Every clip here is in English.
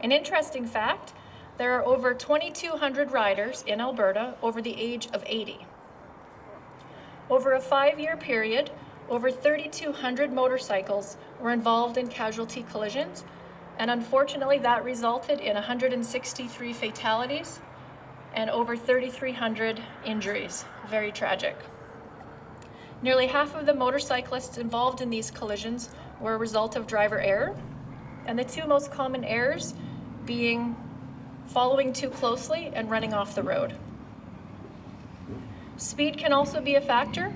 An interesting fact, there are over 2,200 riders in Alberta over the age of 80. Over a 5-year period, over 3,200 motorcycles were involved in casualty collisions, and unfortunately that resulted in 163 fatalities and over 3,300 injuries. Very tragic. Nearly half of the motorcyclists involved in these collisions were a result of driver error, and the two most common errors being following too closely and running off the road. Speed can also be a factor.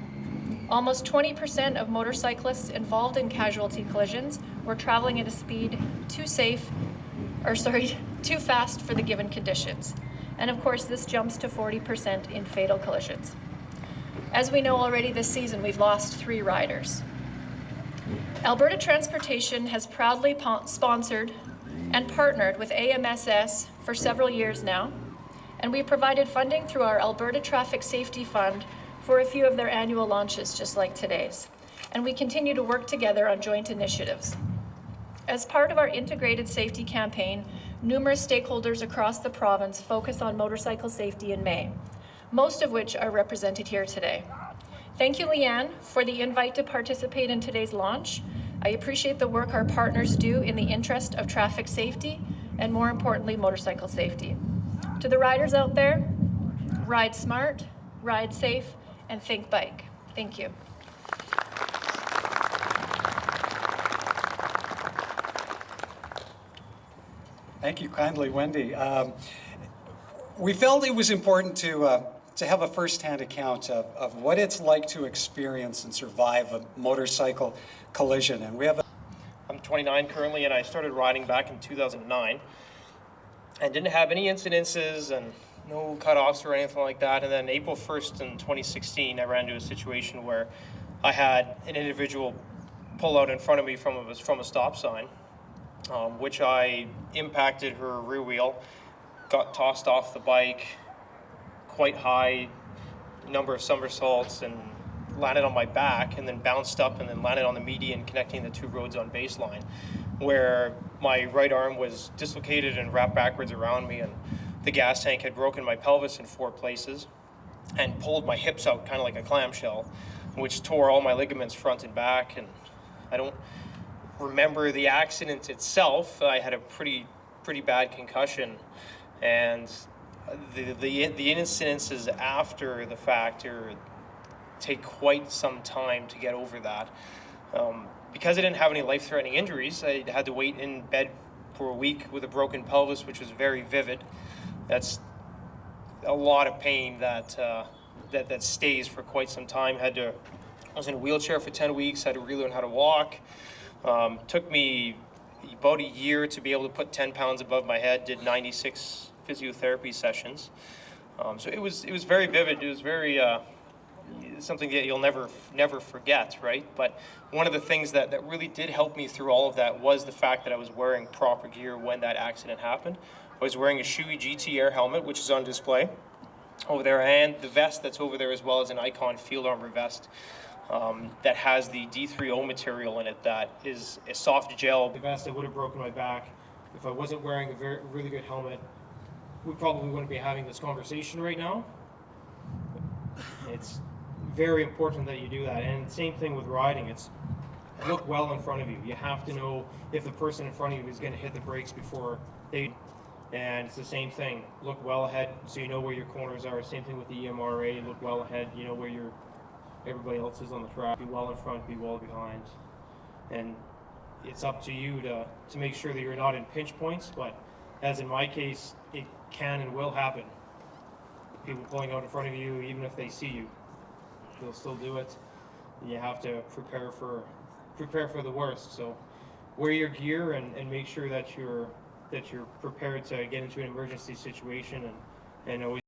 Almost 20% of motorcyclists involved in casualty collisions were traveling at a speed too fast for the given conditions. And of course, this jumps to 40% in fatal collisions. As we know already this season, we've lost 3 riders. Alberta Transportation has proudly sponsored and partnered with AMSS for several years now, and we've provided funding through our Alberta Traffic Safety Fund for a few of their annual launches, just like today's. And we continue to work together on joint initiatives. As part of our integrated safety campaign, numerous stakeholders across the province focus on motorcycle safety in May, most of which are represented here today. Thank you, Leanne, for the invite to participate in today's launch. I appreciate the work our partners do in the interest of traffic safety and, more importantly, motorcycle safety. To the riders out there, ride smart, ride safe, and think bike. Thank you. Thank you kindly, Wendy. We felt it was important to have a first-hand account of what it's like to experience and survive a motorcycle collision. And we have I'm 29 currently, and I started riding back in 2009 and didn't have any incidences and no cutoffs or anything like that. And then April 1st in 2016, I ran into a situation where I had an individual pull out in front of me from a stop sign, which I impacted her rear wheel, got tossed off the bike quite high, number of somersaults, and landed on my back, and then bounced up and then landed on the median connecting the 2 roads on Baseline, where my right arm was dislocated and wrapped backwards around me, and the gas tank had broken my pelvis in 4 places and pulled my hips out kind of like a clamshell, which tore all my ligaments front and back. And I don't remember the accident itself. I had a pretty bad concussion, and the incidences after the fact take quite some time to get over that. Because I didn't have any life-threatening injuries, I had to wait in bed for a week with a broken pelvis, which was very vivid. That's a lot of pain that stays for quite some time. I was in a wheelchair for 10 weeks, had to relearn how to walk. Took me about a year to be able to put 10 pounds above my head, did 96 physiotherapy sessions. So it was very vivid. It was very something that you'll never forget, right? But one of the things that really did help me through all of that was the fact that I was wearing proper gear when that accident happened. I was wearing a Shoei GT Air helmet, which is on display over there, and the vest that's over there, as well as an Icon Field Armor vest that has the D3O material in it that is a soft gel. The vest that would have broken my back. If I wasn't wearing a really good helmet, we probably wouldn't be having this conversation right now. It's very important that you do that. And same thing with riding. It's look well in front of you. You have to know if the person in front of you is going to hit the brakes before they. And it's the same thing. Look well ahead so you know where your corners are. Same thing with the EMRA. Look well ahead. You know where everybody else is on the track. Be well in front. Be well behind. And it's up to you to make sure that you're not in pinch points. But as in my case, it can and will happen. People pulling out in front of you, even if they see you, they'll still do it. And you have to prepare for the worst. So wear your gear and make sure that you're prepared to get into an emergency situation and always